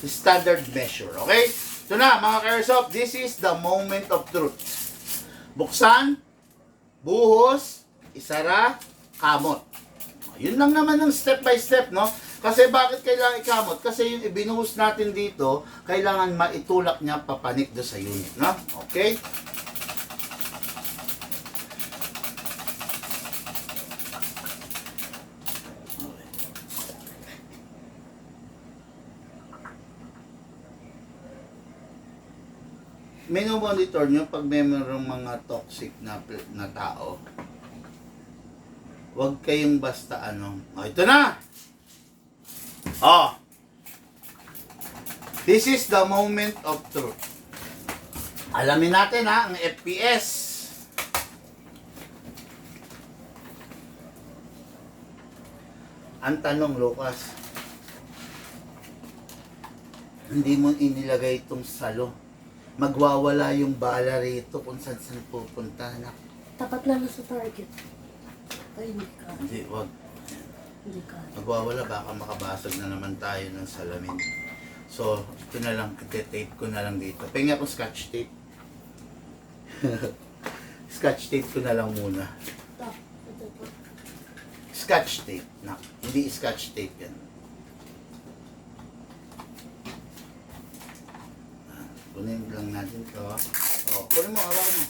Standard measure. Okay? Ito na mga ka-airsoft, this is the moment of truth. Buksan, buhos, isara, kamot. Yun lang naman ng step by step, no? Kasi bakit kailangan ikamot? Kasi yung ibinuhos natin dito, kailangan maitulak niya papanik do sa unit, no? Okay? Minomonitor nyo pag may mayroong mga toxic na tao. Huwag kayong basta ano. Oh, ito na! Oh! This is the moment of truth. Alamin natin ha, ang FPS. Ang tanong, Lucas, hindi mo inilagay itong salo. Magwawala yung bala rito kung saan pupunta na. Tapat lang na sa target. Ay, hindi ka. Hindi, wag. Hindi ka. Magwawala, baka makabasag na naman tayo ng salamin. So, ito na lang, tape ko na lang dito. Pengi akong scotch tape. Scotch tape ko na lang muna. Ito. Scotch tape. Na, hindi scotch tape yan. Kunin lang natin ito. O, kunin mo, hawakan mo.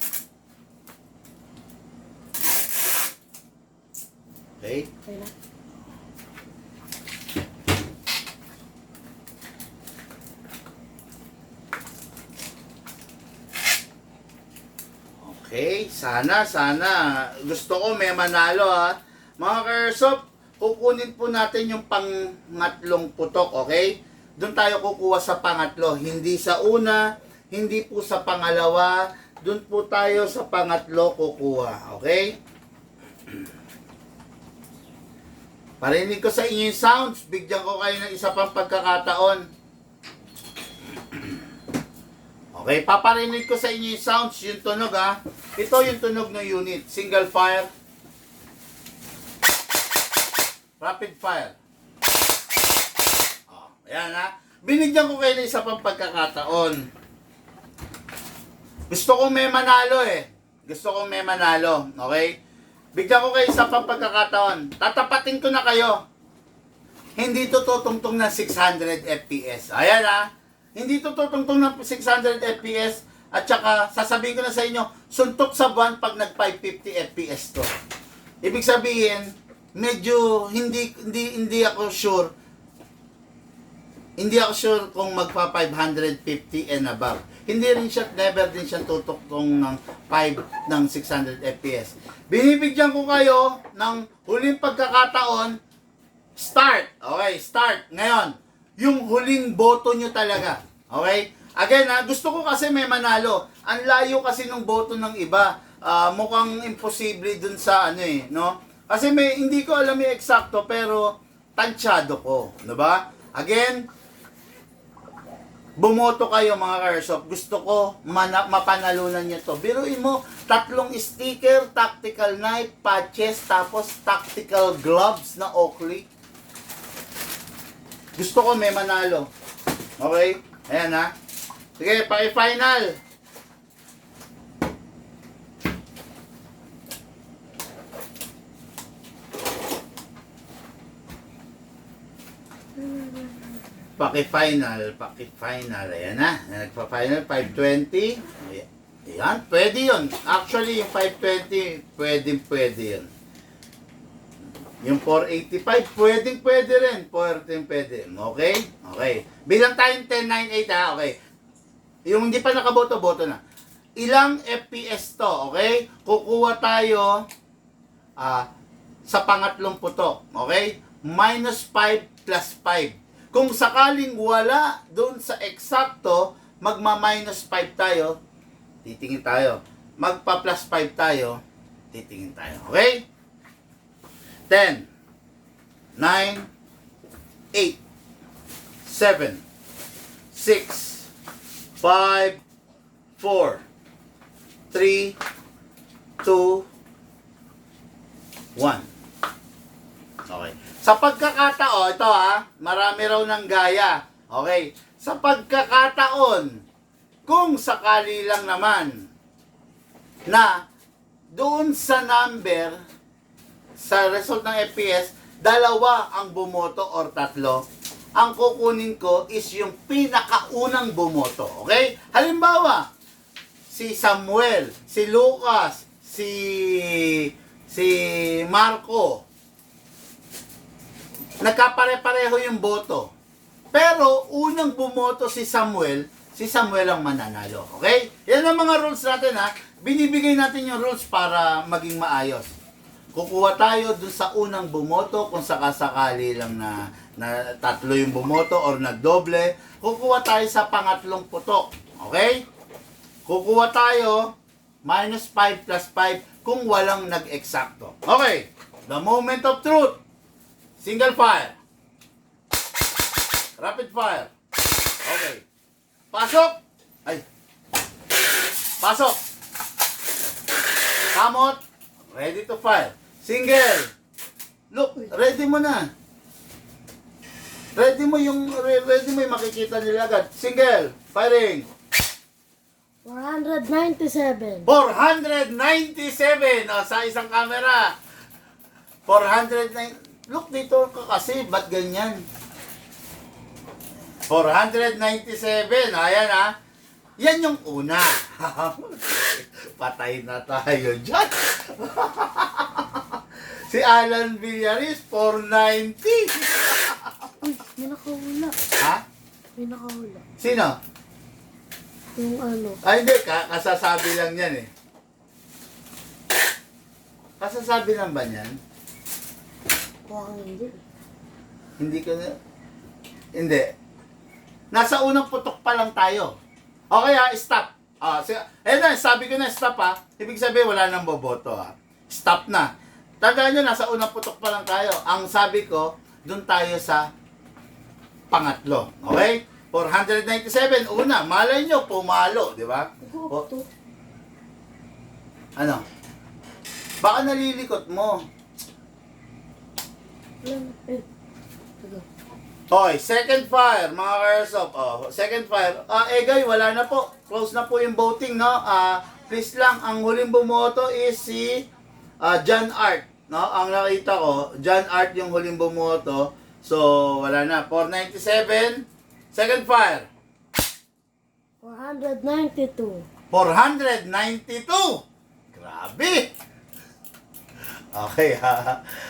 Okay? Okay na. Okay, sana. Gusto ko may manalo ha. Mga ka-airsoft, kukunin po natin yung pangatlong putok, okay? Doon tayo kukuha sa pangatlo. Hindi sa una, hindi po sa pangalawa. Doon po tayo sa pangatlo kukuha, okay? Parinig ko sa inyo yung sounds. Bigyan ko kayo ng isa pang pagkakataon. Okay, paparinig ko sa inyo yung sounds, yung tunog ha. Ito yung tunog ng unit. Single fire. Rapid fire. Oh, ayan ha. Binigyan ko kayo ng isa pang pagkakataon. Gusto ko may manalo eh. Gusto ko may manalo. Okay? Bigyan ko kayo isa pang pagkakataon. Tatapatin ko na kayo. Hindi to tutungtong ng 600 FPS. Ayan ha. Hindi to tutungtong ng 600 FPS. At saka, sasabihin ko na sa inyo, suntok sa buwan pag nag 550 FPS to. Ibig sabihin, medyo hindi ako sure. Hindi ako sure kung magpa 550 and above. Hindi rin siya, never din siya tutuktong ng 5 ng 600 FPS. Binibigyan ko kayo ng huling pagkakataon. Start. Okay, start. Ngayon, yung huling boto nyo talaga. Okay? Again, gusto ko kasi may manalo. Ang layo kasi ng boto ng iba. Mukhang imposible dun sa ano eh, no? Kasi hindi ko alam yung eksakto, pero tansyado ko. Diba? Again, bumoto kayo mga ka-airsoft. Gusto ko mapanalunan nyo to. Biruin mo, 3 sticker, tactical knife, patches, tapos tactical gloves na Oakley. Gusto ko may manalo. Okay? Ayan ha. Sige, paki-final. Paki-final. Ayan na. Nagpa-final, 520. Ayan, pwede yun. Actually, yung 520, pwede yun. Yung 485, pwede rin. Pwede. Okay? Okay. Bilang tayong 10, 9, 8 ha. Okay. Yung hindi pa nakaboto, boto na. Ilang FPS to, okay? Kukuha tayo sa pangatlong putok, okay? -5 plus 5. Kung sakaling wala doon sa eksakto, magma-5 tayo, titingin tayo. Magpa-+5 tayo, titingin tayo. Okay? 10, 9, 8, 7, 6, 5, 4, 3, 2, 1. Okay. Sa pagkakataon, ito marami raw ng gaya. Okay. Sa pagkakataon, kung sakali lang naman na doon sa number, sa result ng FPS, dalawa ang bumoto or tatlo, ang kukunin ko is yung pinakaunang bumoto. Okay? Halimbawa, si Samuel, si Lucas, si Marco, nagkapare-pareho yung boto. Pero unang bumoto si Samuel ang mananalo. Okay? Yan ang mga rules natin ha. Binibigay natin yung rules para maging maayos. Kukuha tayo dun sa unang bumoto kung sakasakali lang na tatlo yung bumoto or nagdoble. Kukuha tayo sa pangatlong putok. Okay? Kukuha tayo minus 5 plus 5 kung walang nag-eksakto. Okay. The moment of truth. Single fire. Rapid fire. Okay. Pasok. Ay. Pasok. Kamot. Ready to fire. Single. Look, ready mo na. Ready mo yung makikita nila agad. Single. Firing. 497. 497. O, sa isang camera. 409. Look dito ka kasi. Ba't ganyan? 497. Ayan ha. Yan yung una. Patay na tayo dyan. Si Alan Villaris, 490. Uy, may nakahula. Ha? May nakahula. Sino? Yung ano. Ay, hindi. Kasasabi lang yan eh. Kasasabi lang ba yan? Parang hindi. Hindi ka na... Hindi. Nasa unang putok pa lang tayo. Okay ha, stop. Ayun na, sabi ko na stop ha. Ibig sabihin wala nang boboto ha. Stop na. Tandaan nyo, nasa unang putok pa lang tayo. Ang sabi ko, dun tayo sa pangatlo. Okay? 497, una. Malay nyo, pumalo. Di ba? Go to. Ano? Baka nalilikot mo. Taga. Okay, second fire, mga Airsoft. Second fire. Egay, wala na po. Close na po yung voting, no? Please lang, ang huling bumoto is si John Art. No? Ang nakita ko, John Art yung huling bumoto. So, wala na. 497. Second fire. 492. 492. Grabe. Okay,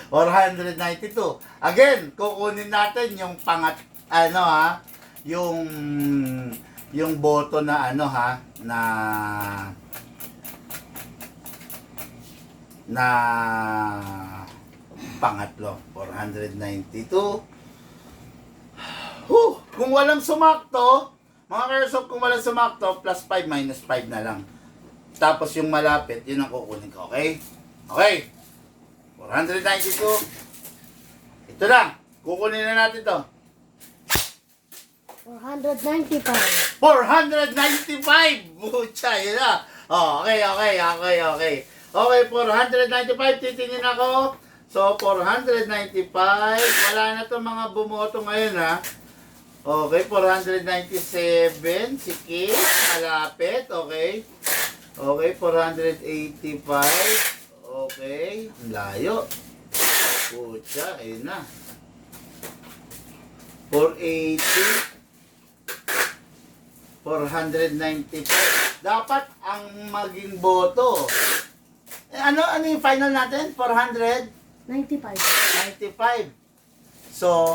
492. Again, kukunin natin yung yung boto na na pangatlo. 492. Kung walang sumakto, mga Airsoft, kung walang sumakto, plus 5, minus 5 na lang. Tapos yung malapit, yun ang kukunin ko, okay? Okay. 492. Ito lang. Kukunin na natin to. 495. 495! Bucha, yun na. Okay. Okay, 495. Titingin ako. So, 495. Wala na to mga bumoto ngayon, ha. Okay, 497. Si Kate, malapit. Okay. Okay, 485. Okay, ang layo. Pucha, ayun na. 480. 495. Dapat ang maging boto. Ano yung final natin? 95. 495. So,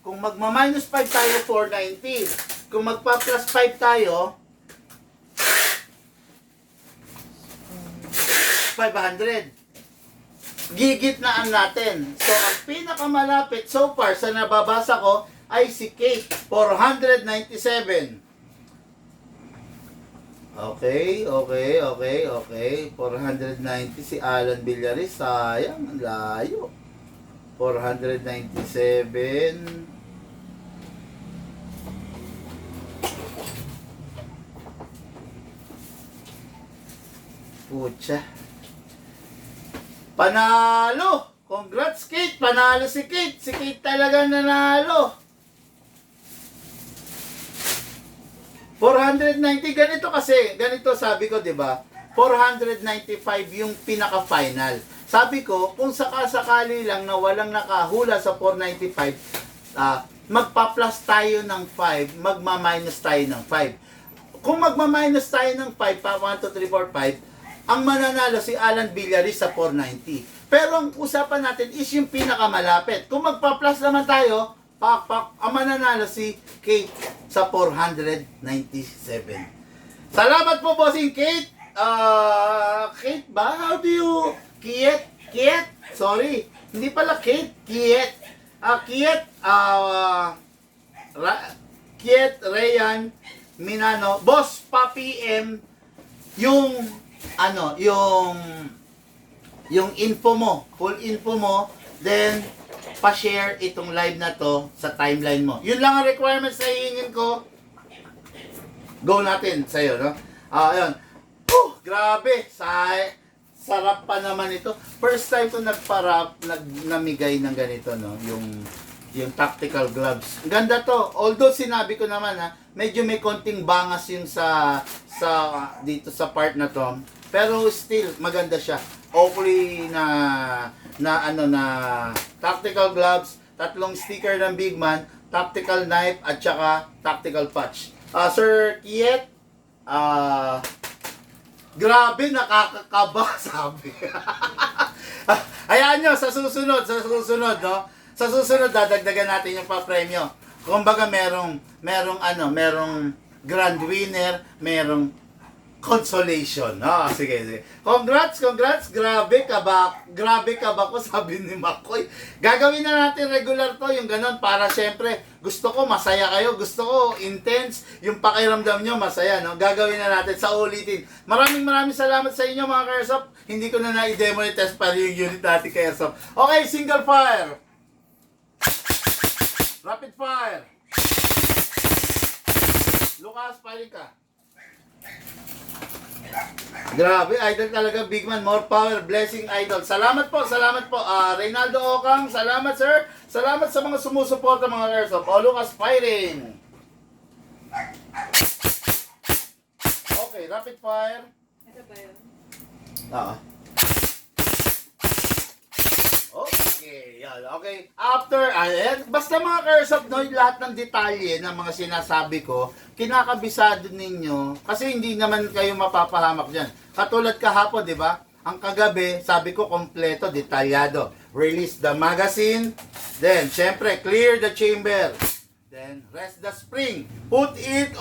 kung magma-minus 5 tayo, 490. Kung magpa-plus 5 tayo, 500. Gigitnaan natin. So, ang pinakamalapit so far sa nababasa ko ay si Kate, 497. Okay. 490 si Alan Villaris. Sayang, ang layo. 497. Pucha. Panalo! Congrats, Kate! Panalo si Kate! Si Kate talaga nanalo! 490, ganito kasi, ganito sabi ko, di ba? 495 yung pinaka-final. Sabi ko, kung sakasakali lang na walang nakahula sa 495, magpa-plus tayo ng 5, magma-minus tayo ng 5. Kung magma-minus tayo ng 5, 1, 2, 3, 4, 5, ang mananalo si Alan Villaris sa 490. Pero ang usapan natin is yung pinakamalapit. Kung magpa-plus naman tayo, ang mananalo si Kate sa 497. Salamat po, bossing Kate. Kate ba? How do you... Kiet? Sorry. Hindi pala Kate. Kiet. Kiet, Rayan, Minano. Boss, Papi M, yung info mo, full info mo, then pa-share itong live na to sa timeline mo. Yun lang ang requirements na hihingin ko. Go natin sa'yo, no? Ayun. Grabe. Sarap pa naman ito. First time ko namigay ng ganito, no? Yung tactical gloves. Ganda to. Although sinabi ko naman, medyo may konting bangas yung dito sa part na to. Pero still, maganda siya. Hopefully na tactical gloves, 3 sticker ng Big Man, tactical knife, at saka tactical patch. Sir Kiet, grabe, nakakakaba, sabi. Hayaan nyo, sa susunod, no? Sa susunod, dadagdagan natin yung pa-premyo. Kumbaga, merong grand winner, merong consolation. Sige. Congrats. Grabe ka ba ko, sabi ni Makoy. Gagawin na natin regular to, yung ganon, para syempre, gusto ko masaya kayo, gusto ko intense, yung pakiramdam nyo masaya, no? Gagawin na natin sa ulitin. Maraming salamat sa inyo, mga ka-airsoft. Hindi ko na i-demonetize pa yung unit natin ka-airsoft. Okay, single fire. Rapid fire. Lucas, firing ka. Grabe, idol talaga, Big Man. More power, blessing, idol. Salamat po. Reynaldo Ocang, salamat, sir. Salamat sa mga sumusuporta, mga airsoft. Lucas, firing. Okay, rapid fire. Ito ba yun? Okay, yan. Okay. After, basta mga ka-airsoft, no, lahat ng detalye ng mga sinasabi ko, kinakabisado ninyo, kasi hindi naman kayo mapapahamak dyan. Katulad kahapon, di ba? Ang kagabi, sabi ko, kompleto, detalyado. Release the magazine, then, syempre, clear the chamber, then, rest the spring. Put it